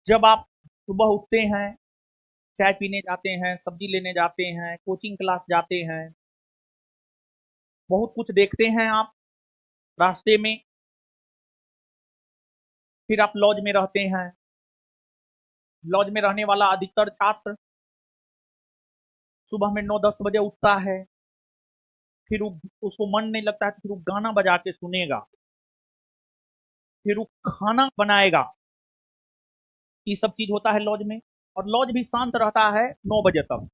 जब आप सुबह उठते हैं, चाय पीने जाते हैं, सब्जी लेने जाते हैं, कोचिंग क्लास जाते हैं, बहुत कुछ देखते हैं आप रास्ते में। फिर आप लॉज में रहते हैं। लॉज में रहने वाला अधिकतर छात्र सुबह में 9-10 बजे उठता है। फिर उसको मन नहीं लगता है तो फिर वो गाना बजा के सुनेगा। फिर वो खाना बनाएगा। ये सब चीज होता है लॉज में। और लॉज भी शांत रहता है 9 बजे तक।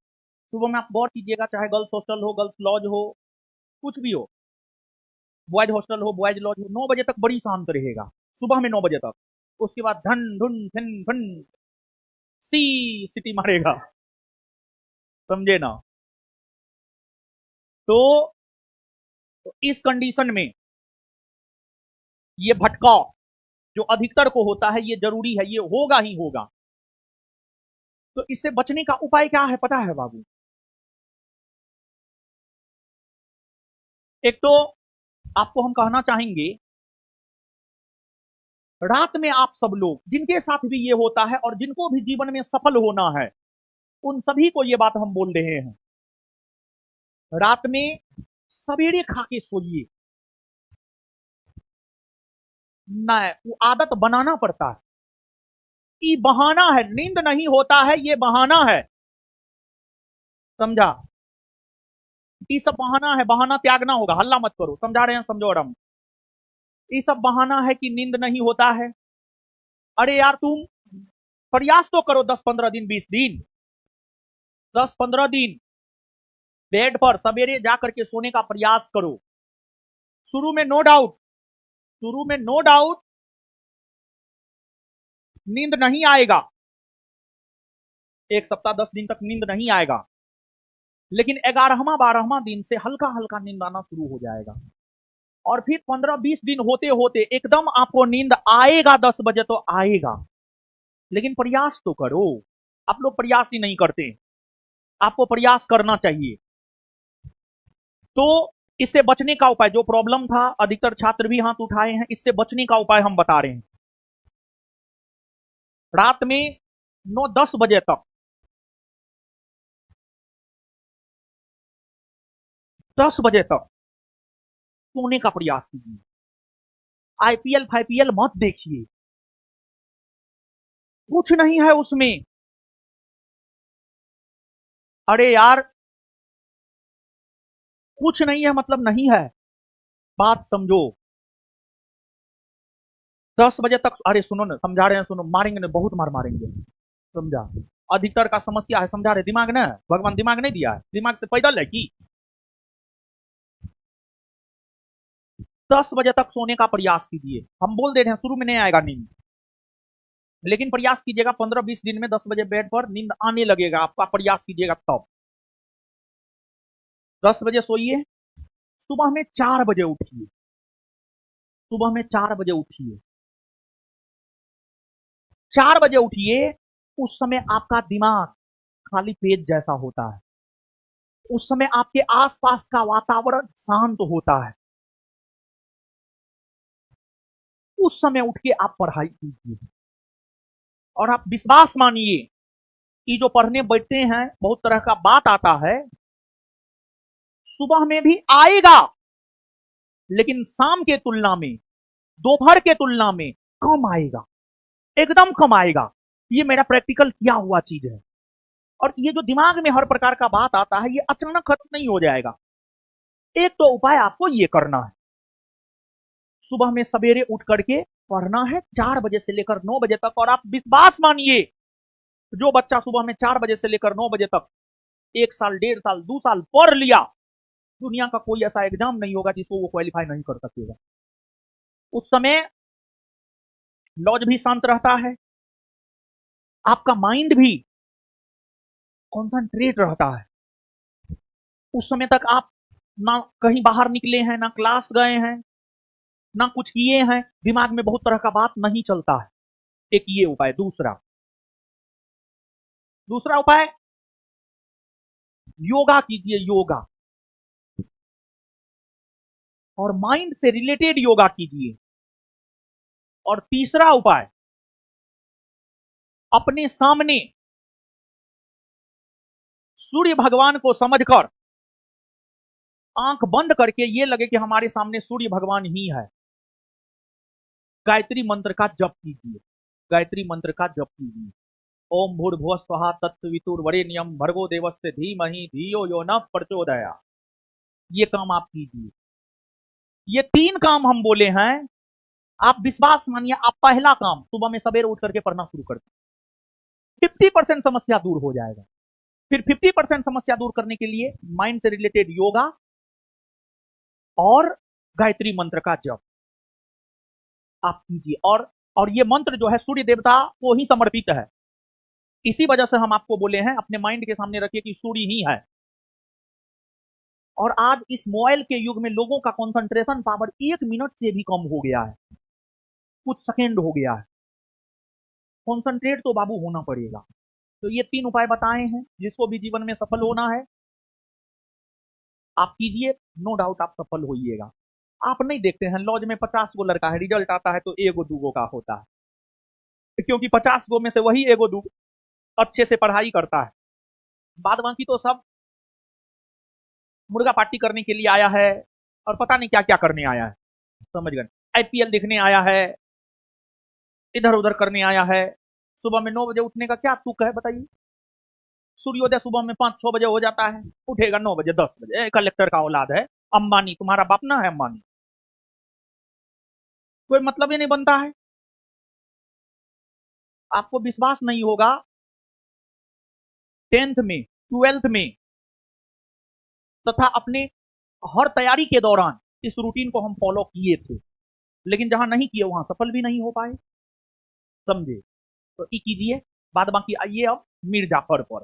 सुबह में आप गौर कीजिएगा, चाहे गर्ल्स हॉस्टल हो, गर्ल्स लॉज हो, कुछ भी हो, बॉयज हॉस्टल हो, बॉयज लॉज हो, 9 बजे तक बड़ी शांत रहेगा। सुबह में 9 बजे तक। उसके बाद धन धुन धन धन सी सिटी मारेगा। समझे ना? तो, तो इस कंडीशन में ये भटकाव जो अधिकतर को होता है, ये जरूरी है, ये होगा ही होगा। तो इससे बचने का उपाय क्या है पता है बाबू? एक तो आपको हम कहना चाहेंगे, रात में आप सब लोग जिनके साथ भी ये होता है और जिनको भी जीवन में सफल होना है, उन सभी को ये बात हम बोल रहे हैं, रात में सवेरे खा के सोइए। ना, वो आदत बनाना पड़ता है। ये बहाना है, नींद नहीं होता है, ये बहाना है। समझा? ये सब बहाना है, बहाना त्यागना होगा। हल्ला मत करो, समझा रहे हैं, समझो आराम। ये सब बहाना है कि नींद नहीं होता है। अरे यार, तुम प्रयास तो करो 10-15 दिन, 20 दिन, 10-15 दिन बेड पर सवेरे जाकर के सोने का प्रयास करो। शुरू में नो डाउट, शुरू में नो डाउट नींद नहीं आएगा। 1 सप्ताह 10 दिन तक नींद नहीं आएगा। लेकिन 11वां 12वां दिन से हल्का हल्का नींद आना शुरू हो जाएगा। और फिर 15-20 दिन होते होते एकदम आपको नींद आएगा। 10 बजे तो आएगा। लेकिन प्रयास तो करो। आप लोग प्रयास ही नहीं करते। आपको प्रयास करना चाहिए। तो इससे बचने का उपाय, जो प्रॉब्लम था, अधिकतर छात्र भी हाथ उठाए हैं, इससे बचने का उपाय हम बता रहे हैं। रात में 9-10 बजे तक, 10 बजे तक सोने का प्रयास कीजिए। आईपीएल फाईपीएल मत देखिए, कुछ नहीं है उसमें। अरे यार, कुछ नहीं है मतलब नहीं है, बात समझो। 10 बजे तक, अरे सुनो ना, समझा रहे हैं, सुनो, मारेंगे ना, बहुत मार मारेंगे। समझा? अधिकतर का समस्या है, समझा रहे, दिमाग ना, भगवान दिमाग नहीं दिया है, दिमाग से पैदल है कि 10 बजे तक सोने का प्रयास कीजिए। हम बोल दे रहे हैं, शुरू में नहीं आएगा नींद, लेकिन प्रयास कीजिएगा। 15-20 दिन में 10 बजे बेड पर नींद आने लगेगा आपका। प्रयास कीजिएगा तब 10 बजे सोइए। सुबह में 4 बजे उठिए। सुबह में 4 बजे उठिए। 4 बजे उठिए। उस समय आपका दिमाग खाली पेट जैसा होता है। उस समय आपके आसपास का वातावरण शांत होता है। उस समय उठ के आप पढ़ाई कीजिए। और आप विश्वास मानिए कि जो पढ़ने बैठते हैं, बहुत तरह का बात आता है, सुबह में भी आएगा, लेकिन शाम के तुलना में, दोपहर के तुलना में कम आएगा, एकदम कम आएगा। ये मेरा प्रैक्टिकल किया हुआ चीज है। और ये जो दिमाग में हर प्रकार का बात आता है, ये अचानक खत्म नहीं हो जाएगा। एक तो उपाय आपको ये करना है, सुबह में सवेरे उठ करके पढ़ना है 4 बजे से लेकर 9 बजे तक। और आप विश्वास मानिए, जो बच्चा सुबह में 4 बजे से लेकर 9 बजे तक 1 साल, 1.5 साल, 2 साल पढ़ लिया, दुनिया का कोई ऐसा एग्जाम नहीं होगा जिसको वो क्वालिफाई नहीं कर सकेगा। उस समय लॉज भी शांत रहता है, आपका माइंड भी कॉन्सेंट्रेट रहता है। उस समय तक आप ना कहीं बाहर निकले हैं, ना क्लास गए हैं, ना कुछ किए हैं, दिमाग में बहुत तरह का बात नहीं चलता है। एक ये उपाय। दूसरा दूसरा उपाय, योगा कीजिए, योगा। और माइंड से रिलेटेड योगा कीजिए। और तीसरा उपाय, अपने सामने सूर्य भगवान को समझकर आंख बंद करके ये लगे कि हमारे सामने सूर्य भगवान ही है, गायत्री मंत्र का जप कीजिए। गायत्री मंत्र का जप कीजिए। ओम भूर्भुवः स्वः तत्सवितुर्वरेण्यं भर्गो देवस्य धीमहि धियो यो न प्रचोदयात्। ये काम आप कीजिए। ये 3 काम हम बोले हैं, आप विश्वास मानिए, आप पहला काम सुबह में सवेरे उठ करके पढ़ना शुरू कर दीजिए, 50% समस्या दूर हो जाएगा। फिर 50% समस्या दूर करने के लिए माइंड से रिलेटेड योगा और गायत्री मंत्र का जप आप कीजिए। और ये मंत्र जो है सूर्य देवता को ही समर्पित है। इसी वजह से हम आपको बोले हैं अपने माइंड के सामने रखिए कि सूर्य ही है। और आज इस मोबाइल के युग में लोगों का कंसंट्रेशन पावर 1 मिनट से भी कम हो गया है, कुछ सेकेंड हो गया है। कंसंट्रेट तो बाबू होना पड़ेगा। तो ये 3 उपाय बताए हैं, जिसको भी जीवन में सफल होना है आप कीजिए, नो डाउट आप सफल होइएगा। आप नहीं देखते हैं लॉज में 50 गो लड़का है, रिजल्ट आता है तो 1 2 का होता है, क्योंकि 50 गो में से वही 1 2 अच्छे से पढ़ाई करता है, बाद बाकी तो सब मुर्गा पार्टी करने के लिए आया है और पता नहीं क्या क्या करने आया है, समझ गए। आईपीएल देखने आया है, इधर उधर करने आया है। सुबह में 9 बजे उठने का क्या तुक है बताइए? सूर्योदय सुबह में 5-6 बजे हो जाता है, उठेगा 9 बजे 10 बजे। कलेक्टर का औलाद है, अंबानी तुम्हारा बाप ना है अंबानी, कोई मतलब ही नहीं बनता है। आपको विश्वास नहीं होगा, 10th में 12th में तथा अपने हर तैयारी के दौरान इस रूटीन को हम फॉलो किए थे, लेकिन जहां नहीं किए वहां सफल भी नहीं हो पाए, समझे। तो ये कीजिए। बाद बाकी आइए अब मिर्जाफर पर।